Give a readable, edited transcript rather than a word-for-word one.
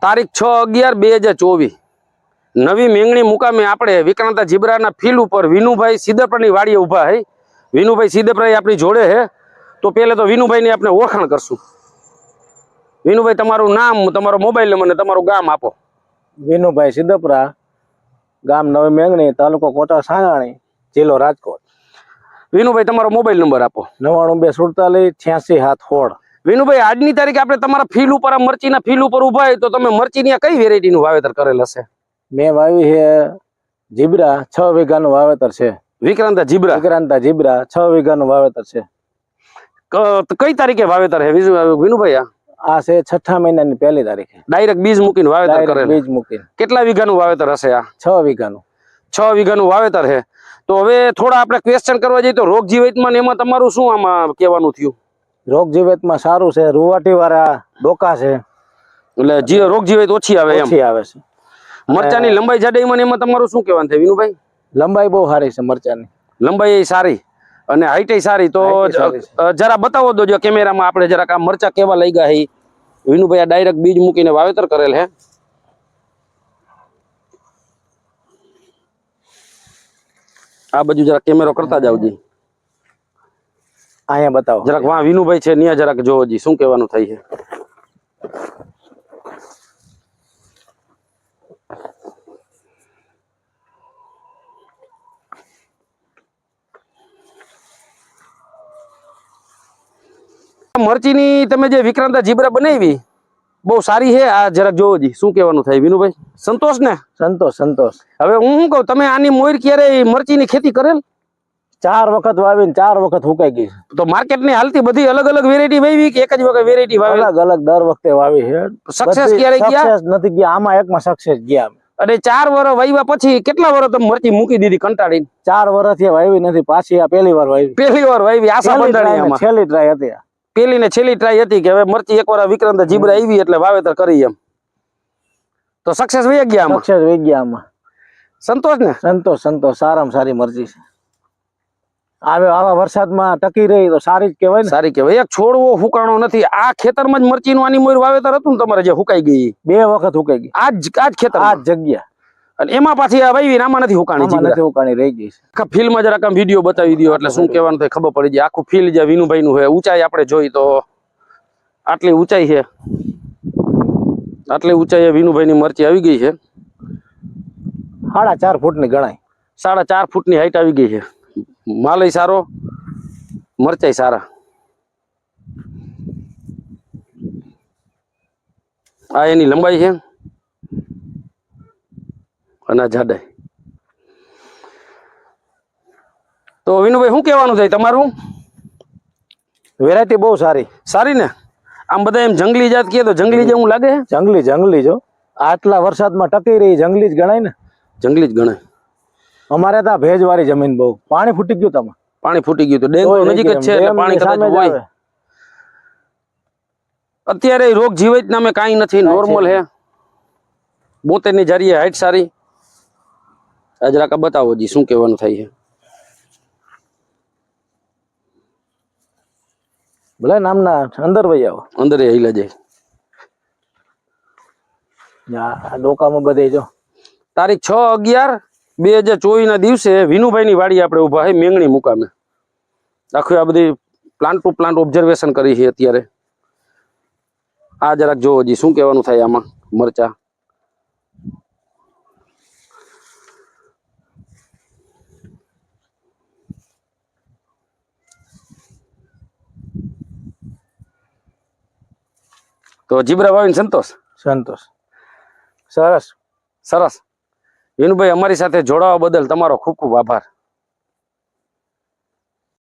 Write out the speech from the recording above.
તારીખ 6/11/2024 નવી મેંગણી મુકામે આપણે વિક્રાંતા જીબ્રાના ફીલ ઉપર વિનુભાઈ સિદ્ધપરાની વાડીએ ઊભા હે। વિનુભાઈ સિદ્ધપરા આપણી જોડે હે, તો પહેલે તો વિનુભાઈની આપણે ઓળખાણ કરશું। વિનુભાઈ, તમારું નામ, તમારો મોબાઈલ નંબર અને તમારું ગામ આપો। વિનુભાઈ સિદ્ધપરા, ગામ નવી મેંગણી, તાલુકો કોટા સાંગાણી, જિલ્લો રાજકોટ। વિનુભાઈ, તમારો મોબાઈલ નંબર આપો। 924786 વિનુભાઈ, આજની તારીખ આપણે તમારા ફીલ ઉપર મરચીના ફીલ ઉપર ઊભા હોય તો તમે મરચીની કઈ વેરાયટીનું વાવેતર કરેલ હશે? મેં વાવી છે જીબ્રા, 6 વીઘાનું વાવેતર છે। વિક્રાંતા જીબ્રા 6 વીઘાનું વાવેતર છે। કઈ તારીખે વાવેતર હે વિનુભાઈ? આ છે 6 મહિનાની 1લી તારીખે ડાયરેક્ટ બીજ મૂકીને વાવેતર કરેલ? બીજ મૂકીને। કેટલા વીઘાનું વાવેતર હશે આ? 6 વીઘાનું। 6 વીઘાનું વાવેતર છે। તો હવે થોડા આપણે ક્વેશ્ચન કરવા જઈએ તો રોગ જીવાતમાં ને એમાં તમારું શું આમાં કહેવાનું થયું? રોગ જીવાતમાં સારું છે, રૂવાટી વાળા ડોકા છે, એટલે રોગ જીવાત ઓછી આવે એમ? ઓછી આવે છે। મરચાની લંબાઈ જાડાઈમાં એમાં તમારું શું કહેવાનું થાય વિનુભાઈ? લંબાઈ બહુ સારી છે મરચાની, લંબાઈ સારી અને હાઈટ સારી। તો જરા બતાવો દો જો કેમેરામાં, આપણે જરાક આ મરચા કેવા લઈ ગયા છે। વિનુભાઈ આ ડાયરેક્ટ બીજ મૂકીને વાવેતર કરેલ હે। આ બાજુ જરાક કેમેરો કરતા જાવજી, અહીંયા બતાવો જરાક। વાહ વિનુભાઈ છે ત્યાં જરાક જોવો જી શું કહેવાનું થાય છે। મરચીની તમે જે વિક્રાંતા જીબ્રા બનાવી બહુ સારી છે। આ જરાક જોવો જી શું કહેવાનું થાય વિનુભાઈ? સંતોષ ને? સંતોષ। હવે હું શું કહું, તમે આની મોર ક્યારે મરચીની ખેતી કરેલ? 4 વખત વાવીને 4 વખત હુકાઈ ગઈ છે। તો માર્કેટની હાલતી બધી અલગ અલગ વેરાયટી વાવી કે એક જ વખત વેરાયટી વાવી? અલગ દર વખતે વાવી છે। સક્સેસ ક્યારે ગયા? સક્સેસ નથી ગયા, આમાં એકમાં સક્સેસ ગયા। અને 4 વર્ષ વાવ્યા પછી કેટલા વર્ષ તમે મરચી મૂકી દીધી કંટાળીને? 4 વર્ષથી વાવી નથી, પાછી આ પહેલી વાર વાવી। પહેલી વાર વાવી? આશા બંધાણી આમાં? છેલ્લી ટ્રાય હતી, પહેલી ને છેલ્લી ટ્રાય હતી કે હવે મરચી એકવાર વિક્રાંતા જીબ્રા આવી એટલે વાવેતર કરી એમ, તો સક્સેસ વહી ગયા આમાં? સક્સેસ વહી ગયા આમાં। સંતોષ ને? સંતોષ। સારામાં સારી મરચી છે। આવા વરસાદમાં ટકી રહી તો સારી જ કહેવાય ને? સારી કહેવાય। એક છોડવો હુકાણો નથી। આ ખેતરમાં જ મરચીનું આની મોર વાવેતર હતું ને તમારે જે હુકાઈ ગઈ? 2 વખત હુકાઈ ગઈ, આજ ખેતર, આ જગ્યા। અને એમાં પાછી આ વાવી આમાં નથી હુકાણી? નથી હુકાણી, રહી ગઈ છે। આખા ફીલ્ડમાં જરાક આમ વિડીયો બતાવી દો એટલે શું કહેવાનું થાય ખબર પડી જાય। આખું ફીલ્ડ જે વિનુભાઈ નું છે, ઊંચાઈ આપણે જોઈ તો આટલી ઊંચાઈ છે, આટલી ઊંચાઈ વિનુભાઈ ની મરચી આવી ગઈ છે। 4.5 ફૂટની ગણાય। 4.5 ફૂટની હાઈટ આવી ગઈ છે। માલય સારો, મરચાઈ સારા। આ એની લંબાઈ છે અને આ જાડાઈ। તો વિનુભાઈ શું કહેવાનું થાય તમારું? વેરાયટી બહુ સારી ને? આમ બધા એમ જંગલી જાત કહે તો જંગલી જેવું લાગે? જંગલી જો આટલા વરસાદમાં ટકી રહી, જંગલી જ ગણાય ને? જંગલી જ ગણાય। અમારે ત્યાં ભેજવાળી જમીન બહુ, પાણી ફૂટી ગયું તમે? પાણી ફૂટી ગયું તો ડેન્ગુ નજીક જ છે એટલે પાણી કદાચ હોય। અત્યારે રોગ જીવાત નામે કાંઈ નથી, નોર્મલ હે। 72 ની જારીએ હાઈટ સારી। આ જરાક બતાવો જી શું કહેવાનું થાય છે? ભલે નામના અંદર વહી આવો, અંદર હિલા જાય। આ ડોકામાં બધે જો તારીખ 6/11/2024 ના દિવસે વિનુભાઈ ની વાડી આપણે ઉભા છે મેંગણી મુકામે। આખું આ બધી પ્લાન્ટ ટુ પ્લાન્ટ ઓબ્ઝર્વેશન કરી છે અત્યારે। આ જરાક જોવો જી શું કહેવાનું થાય આમાં મરચા? તો જીબ્રા વાવીને સંતોષ? સરસ। વિનુભાઈ, અમારી સાથે જોડાવા બદલ તમારો ખૂબ ખૂબ આભાર।